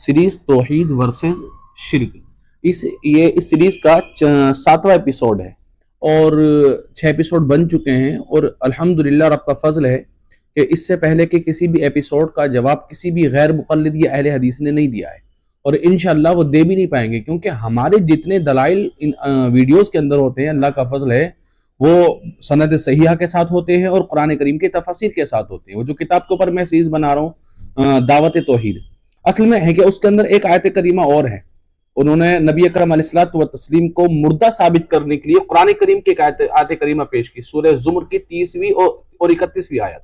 Series तौहीद versus शिर्क। इस series का 7वां episode है और 6 एपिसोड बन चुके हैं और अल्हम्दुलिल्लाह रब का फजल है कि इससे पहले के किसी भी एपिसोड का जवाब किसी भी गैर मुक़ल्लिद या अहले हदीस ने नहीं दिया है और इंशाअल्लाह वो दे भी नहीं पाएंगे, क्योंकि हमारे जितने दलाइल इन वीडियोस के अंदर होते हैं अल्लाह का फजल है वो सनद सहीहा के साथ होते हैं और कुरान करीम के तफसीर के साथ होते हैं। वो जो किताब के ऊपर मैं सीरीज बना रहा हूँ दावत तौहीद, असल में है कि उसके अंदर एक आयत करीमा और है। उन्होंने नबी अकरम अलैहिस्सलातु व तस्लीम को मुर्दा साबित करने के लिए कुरान करीम की एक आयत करीमा पेश की, सूरह ज़ुमर की 30वीं और 31वीं आयत।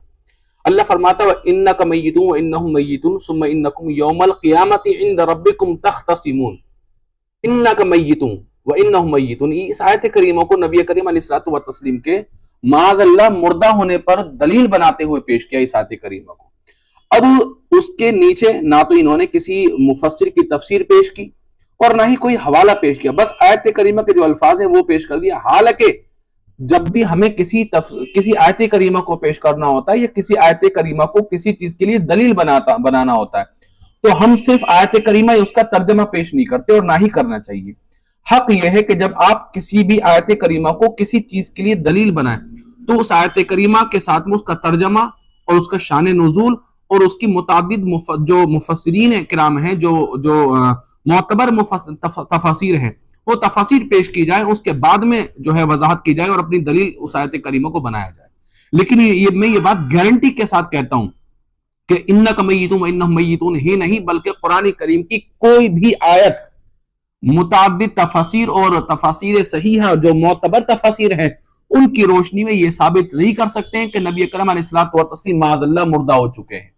अल्लाह फरमाता है इन्नका मय्यितुन व इन्नहुम मय्यितुन सुम्मा इन्नकुम यौमल क़ियामति इंद रब्बिकुम तख्तसिमून। इन्नका मय्यितुन व इन्नहुम मय्यितुन, इस आयत करीमा को नबी करीम अलैहिस्सलातु व तस्लीम के माज़अल्लाह मुर्दा होने पर दलील बनाते हुए पेश किया इस आयत करीमा को। अब उसके नीचे ना तो इन्होंने किसी मुफस्सिर की तफसीर पेश की और ना ही कोई हवाला पेश किया, बस आयत करीमा के जो अल्फाज है वो पेश कर दिया। हालांकि जब भी हमें किसी आयत करीमा को पेश करना होता है या किसी आयत करीमा को किसी चीज के लिए दलील बनाना होता है तो हम सिर्फ आयत करीमा या उसका तर्जमा पेश नहीं करते और ना ही करना चाहिए। हक यह है कि जब आप किसी भी आयत करीमा को किसी चीज के लिए दलील बनाएं तो उस आयत करीमा के साथ में उसका तर्जमा और उसका शान नुज़ूल और उसकी मुताबिद जो मुफस्सिरीन किराम हैं, जो मोतबर तफासिर हैं, वो तफासिर पेश की जाए, उसके बाद में जो है वजाहत की जाए और अपनी दलील उस आयत करीमा को बनाया जाए। लेकिन मैं ये बात गारंटी के साथ कहता हूं कि इन्नका मय्यितुन व इन्नहुम मय्यितुन ही नहीं, बल्कि कुरान करीम की कोई भी आयत मुताबिद तफासिर और तफासिर सहीहा जो मोतबर तफासिर है उनकी रोशनी में ये साबित नहीं कर सकते हैं कि नबी अकरम अलैहिस्सलातु व तस्लीम माअज़ल्लाह मुर्दा हो चुके हैं,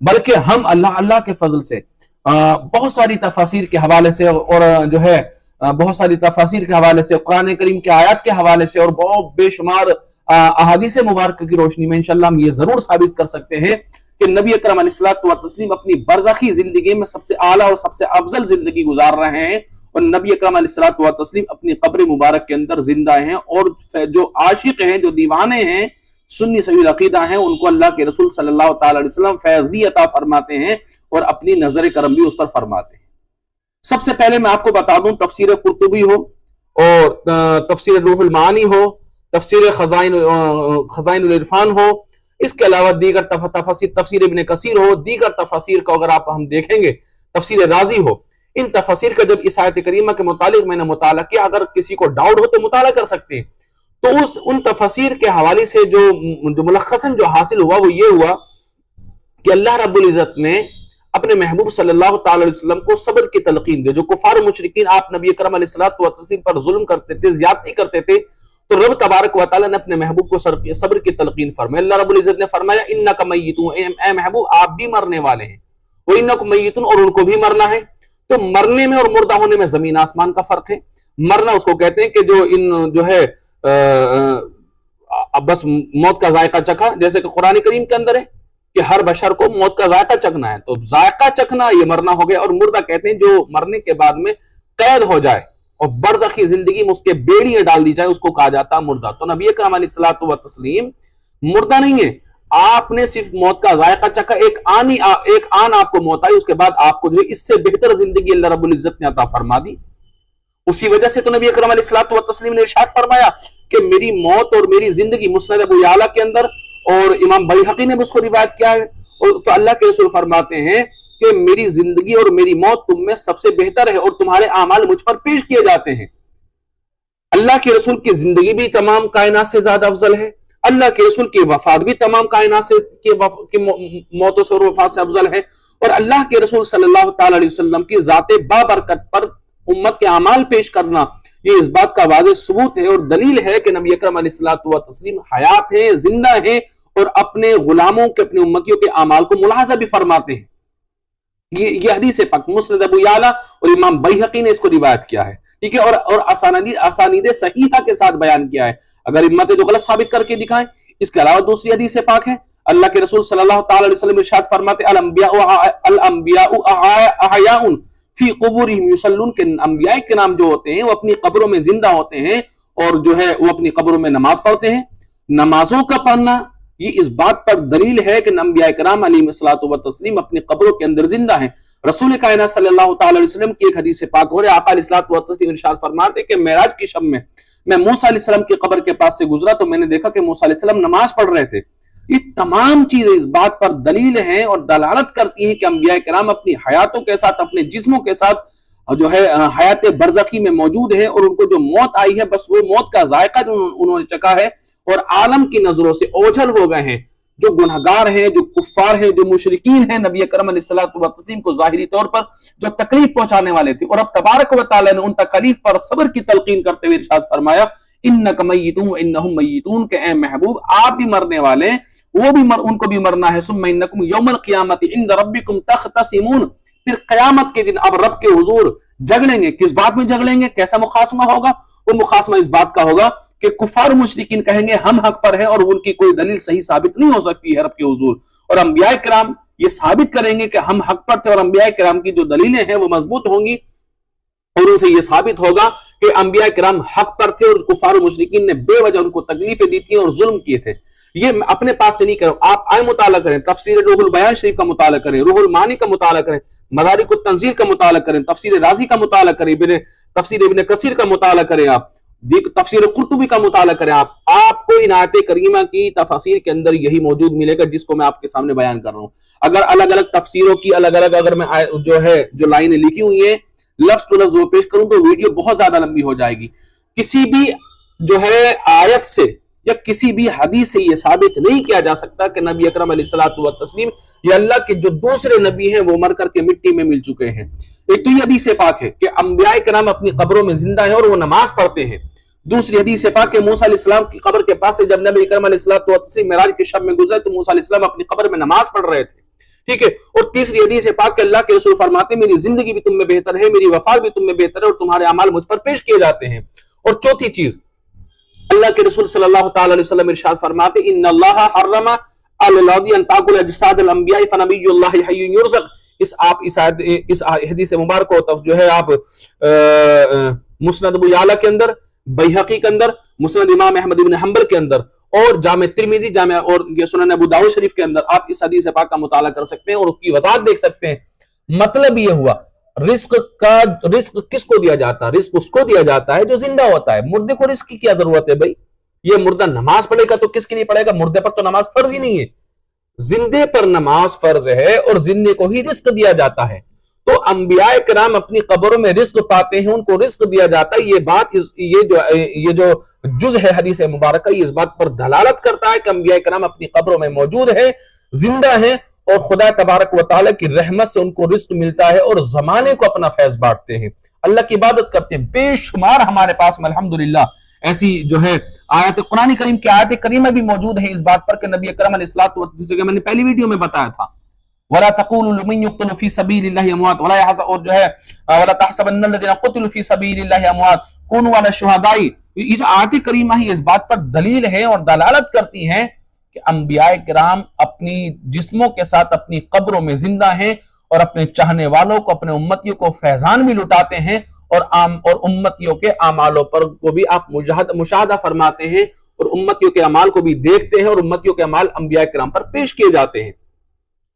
बल्कि हम अल्लाह के फजल से बहुत सारी तफासिर के हवाले से और जो है बहुत सारी तफासिर के हवाले से, कुरान करीम के आयत के हवाले से और बहुत बेशुमार अहादीस मुबारक की रोशनी में इंशाअल्लाह हम ये जरूर साबित कर सकते हैं कि नबी अकरम अलैहिस्सलातु व तस्लीम अपनी बरज़खी जिंदगी में सबसे आला और सबसे अफजल जिंदगी गुजार रहे हैं और नबी अकरम अलैहिस्सलातु व तस्लीम अपनी कब्र मुबारक के अंदर जिंदा हैं और जो आशिक हैं, जो दीवाने हैं, सुन्नी सही अकीदा हैं, उनको अल्लाह के रसूल सल्लल्लाहु अलैहि वसल्लम फैज़ भी अता फरमाते हैं और अपनी नजर करम भी उस पर फरमाते हैं। सबसे पहले मैं आपको बता दूं, तफसीर कुर्तुबी हो और तफसीर रूहुल मानी हो, तफसीर खज़ाइनुल इरफान हो, इसके अलावा दीगर तफसीर इब्न कसीर हो, दीगर तफसीर को अगर आप हम देखेंगे, तफसीर राजी हो, इन तफसीर का जब इस आयत करीमा के मुतालिक मैंने मुताला किया, अगर किसी को डाउट हो तो मुताला कर सकते हैं। तो उन तफसीर के हवाले से जो मुलख्खसन जो हासिल हुआ वो ये हुआ कि अल्लाह रब्बुल इज्जत ने अपने महबूब सल्लल्लाहु अलैहि वसल्लम को सब्र की तलकीन दी। जो कुफार मुशरिकीन आप नबी अकरम अलैहिस्सलातु व तस्लीम पर जुल्म करते थे, ज्यादती करते थे, तो रब तबारक व तआला ने अपने महबूब को सब्र की तलकीन फरमाई। अल्लाह रब्बुल इज्जत ने फरमाया इन्नका मय्यितुन, ए महबूब आप भी मरने वाले हैं, वो इन्नकुम मय्यितुन और उनको भी मरना है। तो मरने में और मुर्दा होने में जमीन आसमान का फर्क है। मरना उसको कहते हैं कि जो है बस मौत का जायका चखा, जैसे कि कुरान करीम के अंदर है कि हर बशर को मौत का जायका चखना है, तो जायका चखना ये मरना हो गया। और मुर्दा कहते हैं जो मरने के बाद में कैद हो जाए और बरज़खी जिंदगी में उसके बेड़ियां डाल दी जाए, उसको कहा जाता है मुर्दा। तो नबी अकरम अलैहिस्सलातु व तस्लीम मुर्दा नहीं है, आपने सिर्फ मौत का जायका चखा, एक आन आपको मौत आई, उसके बाद आपको जो इससे बेहतर जिंदगी अल्लाह रब्बुल इज्जत ने अता फरमा दी। उसी वजह से तो नबी अकरम अलैहिस्सलातु व तस्लीम ने इरशाद फरमाया कि मेरी मौत और मेरी जिंदगी मुस्नद अबू याला के अंदर और इमाम बैहक़ी ने भी उसको रिवायत किया है, और तो अल्लाह के रसूल फरमाते हैं कि मेरी जिंदगी और मेरी मौत तुम में सबसे बेहतर है और तुम्हारे आमाल मुझ पर पेश किए जाते हैं। अल्लाह के रसूल की जिंदगी भी तमाम कायनात से ज्यादा अफजल है, अल्लाह के रसूल की वफात भी तमाम कायनात से की मौत और वफात से अफजल है, और अल्लाह के रसूल सल्लल्लाहु अलैहि वसल्लम की जाते बाबरकत पर उम्मत के अमाल पेश करना ये इस बात का वाज़ेह सबूत है और दलील है कि नबी अकरम अलैहिस्सलातु व तस्लीम हयात हैं, जिंदा हैं और अपने गुलामों के, अपने उम्मतियों के अमाल को मुलाहजा भी फरमाते हैं। ये हदीस पाक मुस्नद अबू याला और इमाम बैहक़ी ने इसको रिवायत किया है, ठीक है, और असानीद सहीहा के साथ बयान किया है। अगर इम्मत तो गलत साबित करके दिखाएं। इसके अलावा दूसरी हदीस पाक है, अल्लाह के रसूल सल्लल्लाहु अलैहि वसल्लम इरशाद फरमाते अल अंबियाउ अहयाउन फी क़ुबूरिहिम युसल्लून, के अंबिया के नाम जो होते हैं वो अपनी कब्रों में जिंदा होते हैं और जो है वो अपनी कब्रों में नमाज पढ़ते हैं। नमाजों का पढ़ना ये इस बात पर दलील है कि अंबिया किराम अलैहिस्सलातु व तस्लीम अपनी कब्रों के अंदर जिंदा हैं। रसूल कायनात सल्लल्लाहु तआला अलैहि वसल्लम की एक हदीस पाक हो रही है, आका अलैहिस्सलातु व तस्लीम इरशाद फरमाते कि मेराज की शब में मैं मूसा अलैहिस्सलाम की कब्र के पास से गुजरा तो मैंने देखा कि मूसा अलैहिस्सलाम नमाज पढ़ रहे थे। ये तमाम चीजें इस बात पर दलील हैं और दलालत करती हैं कि अंबिया किराम अपनी हयातों के साथ, अपने जिस्मों के साथ जो है हयात बरज़खी में मौजूद है, और उनको जो मौत आई है बस वो मौत का जायका जो उन्होंने चखा है और आलम की नजरों से ओझल हो गए हैं। जो गुनहगार हैं, जो कुफ्फार हैं, जो मुशरिकीन हैं, नबी अकरम अलैहिस्सलातु व तस्लीम को जाहिरी तौर पर जो तकलीफ पहुंचाने वाले थे, और अब तबारक व तआला ने उन तकलीफ पर सब्र की तलकीन करते हुए इरशाद फरमाया, इन्नका मय्यितुन व इन्नहुम मय्यितून, के ए महबूब आप भी मरने वाले, वो भी उनको भी मरना है। सुम्मा इन्नकुम यौमल क़ियामति इंद रब्बिकुम तख्तसिमून, फिर कयामत के दिन अब रब के हुजूर झगड़ेंगे। किस बात में झगड़ेंगे, कैसा मुखासमा होगा? वो मुखासमा इस बात का होगा कि कुफार मुशरिकीन कहेंगे हम हक पर हैं और उनकी कोई दलील सही साबित नहीं हो सकती है रब के हुजूर, और अंबिया किराम ये साबित करेंगे कि हम हक पर थे और अंबिया किराम की जो दलीलें हैं वो मजबूत होंगी, और उनसे यह साबित होगा कि अंबिया किराम हक पर थे और कुफार मुशरिकीन ने बेवजह उनको तकलीफें दी थी और जुल्म किए थे। ये अपने पास से नहीं करो, आप आए मुताला करें, तफसीर रूहुल बयान शरीफ का मुताला करें, रूहुल मानी का मुताला करें, मदारिकुत तंजील का मुताला करें, तफसीर राजी का मुताला करें, तफसीर इब्न कसीर का मुताला करें, आप तफसीर कुर्तुबी का मुताला करें, आपको इन आयत करीमा की तफसीर के अंदर यही मौजूद मिलेगा जिसको मैं आपके सामने बयान कर रहा हूं। अगर अलग अलग तफसीरों की अलग अलग अगर मैं जो लाइनें लिखी हुई है लफ्ज टू लफ्ज वो पेश करूं तो वीडियो बहुत ज्यादा लंबी हो जाएगी। किसी भी जो है आयत से या किसी भी हदीस से यह साबित नहीं किया जा सकता कि नबी अकरम अलैहिस्सलातु व तस्लीम या अल्लाह के जो दूसरे नबी हैं वो मर करके मिट्टी में मिल चुके हैं। एक तो ये हदीस पाक है कि अंबिया किराम अपनी कब्रों में जिंदा है और वो नमाज पढ़ते हैं। दूसरी हदीस पाक के मूसा अलैहिस्सलाम की कब्र के पास से जब नबी अकरम अलैहिस्सलातु व तस्लीम मेराज के शब में गुजरे तो मूसा अलैहिस्सलाम अपनी कब्र में नमाज पढ़ रहे थे। ठीक है। और तीसरी हदीस पाक के अल्लाह के रसूल फरमाते मेरी जिंदगी भी तुम में बेहतर है, मेरी वफात भी तुम में बेहतर है और तुम्हारे अमाल मुझ पर पेश किए जाते हैं। और चौथी चीज अल्लाह के रसूल सल्लल्लाहु तआला अलैहि वसल्लम इरशाद फरमाते इन्नल्लाह हर्रमा अल अर्दी अन ताकुल अजसाद अल अंबिया फनबियुल्लाह हय्युन युरज़क़। इस हदीस मुबारक को जो है आप मुस्नद अबू याला के अंदर, बैहक़ी के अंदर, मुस्नद इमाम अहमद इब्न हंबल के अंदर और जामे तिरमिजी जामे और ये सुनन अबू दाऊद शरीफ के अंदर आप इस हदीस पाक का मुताला कर सकते हैं और उसकी वजाहत देख सकते हैं। मतलब ये हुआ रिस्क किसको दिया जाता है? रिस्क उसको दिया जाता है जो जिंदा होता है। मुर्दे को रिस्क की क्या जरूरत है भाई? ये मुर्दा नमाज पढ़ेगा तो किसके लिए पढ़ेगा? मुर्दे पर तो नमाज फर्ज ही नहीं है, जिंदे पर नमाज फर्ज है और जिंदे को ही रिस्क दिया जाता है। तो अंबिया किराम अपनी कब्रों में रिस्क पाते हैं, उनको रिस्क दिया जाता है। ये बात ये जो जुज है हदीस मुबारक इस बात पर दलालत करता है कि अंबिया किराम अपनी कब्रों में मौजूद है, जिंदा है और खुदा तबारक व तआला की रहमत से उनको रिस्क मिलता है और जमाने को अपना फैज बांटते हैं, अल्लाह की इबादत करते हैं। बेशुमार हमारे पास में अल्हम्दुलिल्लाह ऐसी जो है आयत कुरान करीम की आयत करीमा भी मौजूद है इस बात पर कि नबी अकरम अलैहिस्सलातु व जैसे मैंने पहली वीडियो में बताया था वला तक़ूलू लिमन युक़तलू फी सबीलिल्लाहि अमवात वला यहज़न और जो है वला तहसबन्ना लज़ीना क़ुतिलू फी सबीलिल्लाहि अमवात कूनू अला शुहदाई। इस आयत करीमा ही इस बात पर दलील है और दलालत करती है कि अंबिया किराम अपनी जिस्मों के साथ अपनी कब्रों में जिंदा हैं और अपने चाहने वालों को, अपने उम्मतियों को फैजान भी लुटाते हैं और उम्मतियों के अमालों पर को भी आप मुशाहदा फरमाते हैं और उम्मतियों के अमाल को भी देखते हैं और उम्मतियों के अमाल अंबिया किराम पर पेश किए जाते हैं।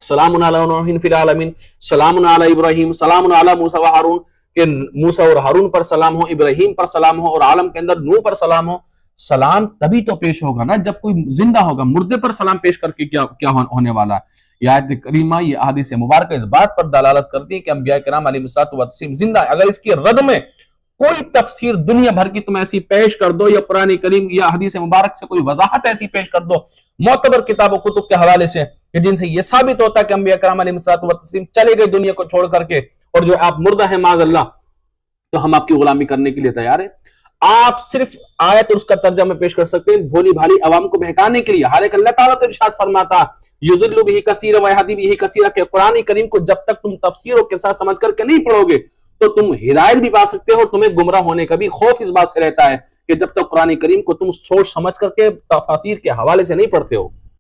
सलामुन अला नूहिन फिल आलमीन, सलामुन अला इब्राहीम, सलामुन अला मूसा व हारून, के मूसा और हारून पर सलाम हो, इब्राहीम पर सलाम हो और आलम के अंदर नूह पर सलाम हो। सलाम तभी तो पेश होगा ना जब कोई जिंदा होगा, मुर्दे पर सलाम पेश करके क्या होने वाला है? यह आयत करीमा, ये हदीस मुबारक इस बात पर दलालत करती है कि अंबिया किराम अलैहिस्सलातु व तस्लीम जिंदा है। अगर इसकी रद में कोई तफसीर दुनिया भर की तुम ऐसी पेश कर दो या कुरान करीम या हदीस मुबारक से कोई वजाहत ऐसी पेश कर दो मोतबर किताब कुतुब के हवाले से कि जिनसे यह साबित होता है कि अंबिया किराम अलैहिस्सलातु व तस्लीम चले गए दुनिया को छोड़ करके और जो आप मुर्दा है माज़अल्लाह, तो हम आपकी गुलामी करने के लिए तैयार है। आप सिर्फ आयत और उसका तर्जुमा पेश कर सकते हैं भोली भाली अवाम को बहकाने के लिए। हालांकि अल्लाह ताला तो इरशाद फरमाता युदिल्लु बिही कसीरा व यहदी बिही कसीरा के कुरान करीम को जब तक तुम तफसीरों के साथ समझ करके नहीं पढ़ोगे तो तुम हिदायत भी पा सकते हो और तुम्हें गुमराह होने का भी खौफ इस बात से रहता है कि जब तक कुरान करीम को तुम सोच समझ करके तफसीर के हवाले से नहीं पढ़ते हो।